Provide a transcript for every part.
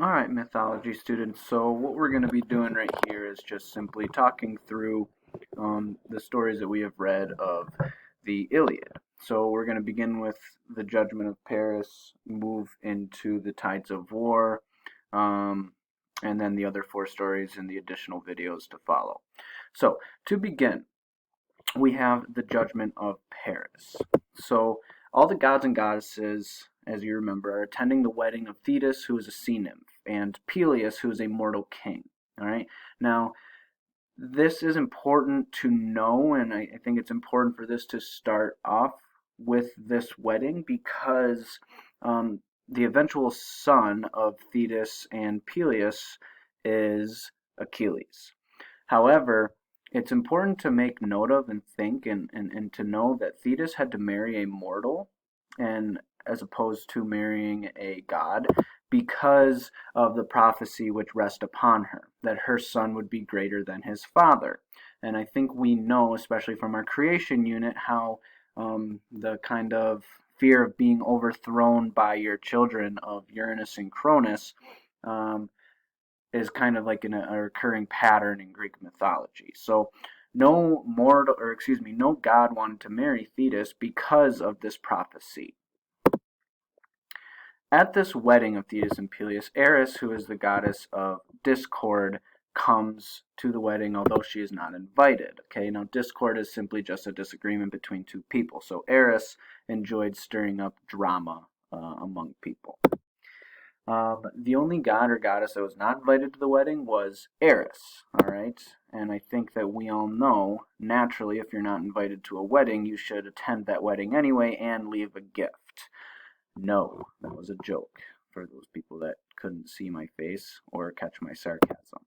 All right, mythology students. So what we're going to be doing right here is just simply talking through the stories that we have read of the Iliad. So we're going to begin with the Judgment of Paris, move into the Tides of War, um, and then the other four stories in the additional videos to follow. So to begin, we have the Judgment of Paris. So all the gods and goddesses, as you remember, are attending the wedding of Thetis, who is a sea nymph, and Peleus, who is a mortal king. All right. Now, this is important to know, and I think it's important for this to start off with this wedding because um, the eventual son of Thetis and Peleus is Achilles. However, it's important to make note of and think and to know that Thetis had to marry a mortal and as opposed to marrying a god because of the prophecy which rest upon her, that her son would be greater than his father. And I think we know, especially from our creation unit, how the kind of fear of being overthrown by your children of Uranus and Cronus um, is kind of like a recurring pattern in Greek mythology. So no god wanted to marry Thetis because of this prophecy. At this wedding of Thetis and Peleus, Eris, who is the goddess of discord, comes to the wedding, although she is not invited. Okay, now discord is simply just a disagreement between two people. So Eris enjoyed stirring up drama among people. The only god or goddess that was not invited to the wedding was Eris, all right? And I think that we all know, naturally, if you're not invited to a wedding, you should attend that wedding anyway and leave a gift. No, that was a joke for those people that couldn't see my face or catch my sarcasm.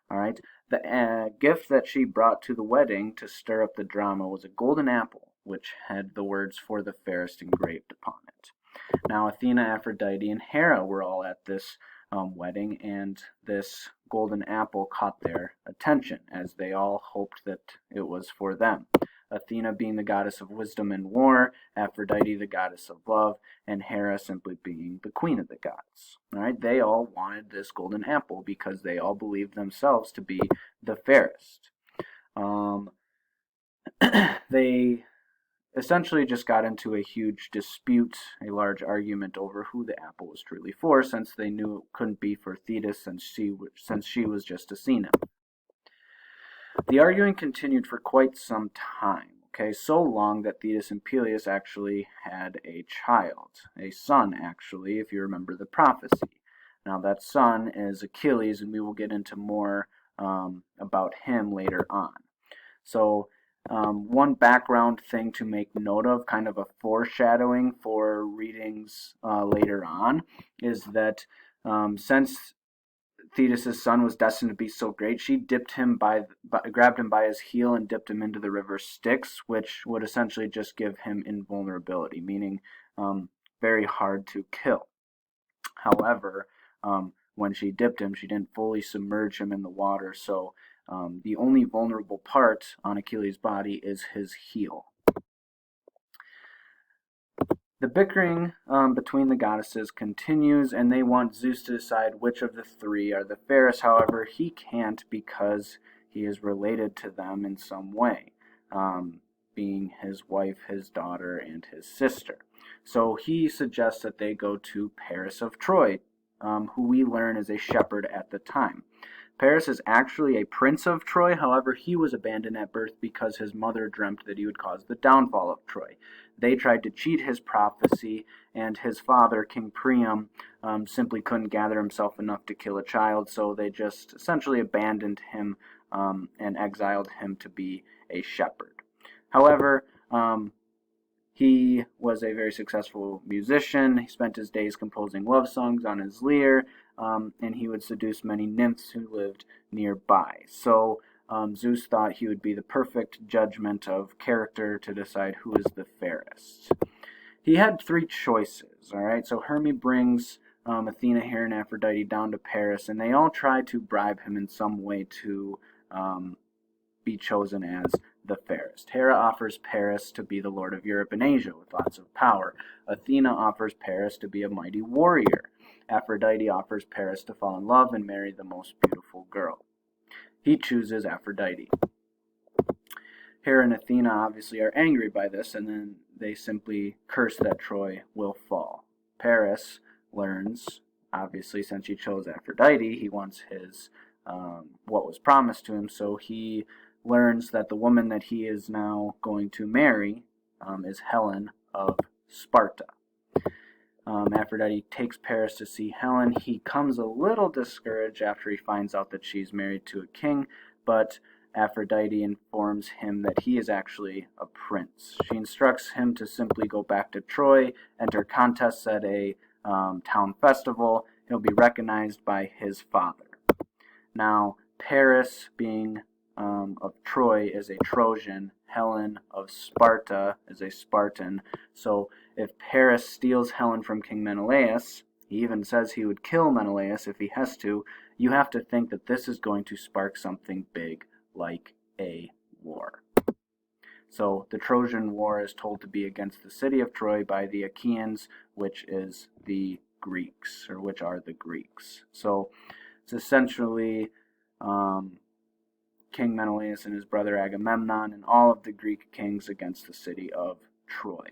All right? The gift that she brought to the wedding to stir up the drama was a golden apple, which had the words "for the fairest" engraved upon it. Now, Athena, Aphrodite, and Hera were all at this wedding, and this golden apple caught their attention, as they all hoped that it was for them. Athena being the goddess of wisdom and war, Aphrodite the goddess of love, and Hera simply being the queen of the gods. All right, they all wanted this golden apple because they all believed themselves to be the fairest. Um, they essentially just got into a huge dispute, a large argument over who the apple was truly for, since they knew it couldn't be for Thetis since she was just a sea nymph. The arguing continued for quite some time, okay, so long that Thetis and Peleus actually had a child, a son actually, if you remember the prophecy. Now that son is Achilles, and we will get into more about him later on. So one background thing to make note of, kind of a foreshadowing for readings later on, is that since Thetis' son was destined to be so great, she grabbed him by his heel and dipped him into the river Styx, which would essentially just give him invulnerability, meaning very hard to kill. However, when she dipped him, she didn't fully submerge him in the water, so the only vulnerable part on Achilles' body is his heel. The bickering between the goddesses continues, and they want Zeus to decide which of the three are the fairest. However, he can't because he is related to them in some way, being his wife, his daughter, and his sister. So he suggests that they go to Paris of Troy, who we learn is a shepherd at the time. Paris is actually a prince of Troy, however, he was abandoned at birth because his mother dreamt that he would cause the downfall of Troy. They tried to cheat his prophecy, and his father, King Priam, simply couldn't gather himself enough to kill a child, so they just essentially abandoned him and exiled him to be a shepherd. However, he was a very successful musician. He spent his days composing love songs on his lyre, and he would seduce many nymphs who lived nearby. So Zeus thought he would be the perfect judgment of character to decide who is the fairest. He had three choices, all right? So Hermes brings Athena, Hera, and Aphrodite down to Paris, and they all try to bribe him in some way to be chosen as the fairest. Hera offers Paris to be the lord of Europe and Asia with lots of power. Athena offers Paris to be a mighty warrior. Aphrodite offers Paris to fall in love and marry the most beautiful girl. He chooses Aphrodite. Hera and Athena obviously are angry by this, and then they simply curse that Troy will fall. Paris learns, obviously, since he chose Aphrodite, he wants his what was promised to him, so he learns that the woman that he is now going to marry is Helen of Sparta. Aphrodite takes Paris to see Helen. He comes a little discouraged after he finds out that she's married to a king, but Aphrodite informs him that he is actually a prince. She instructs him to simply go back to Troy, enter contests at a town festival. He'll be recognized by his father. Now, Paris, being of Troy, is a Trojan. Helen of Sparta is a Spartan. So if Paris steals Helen from King Menelaus, he even says he would kill Menelaus if he has to, you have to think that this is going to spark something big like a war. So the Trojan War is told to be against the city of Troy by the Achaeans, which is the Greeks, or which are the Greeks. So it's essentially King Menelaus and his brother Agamemnon and all of the Greek kings against the city of Troy.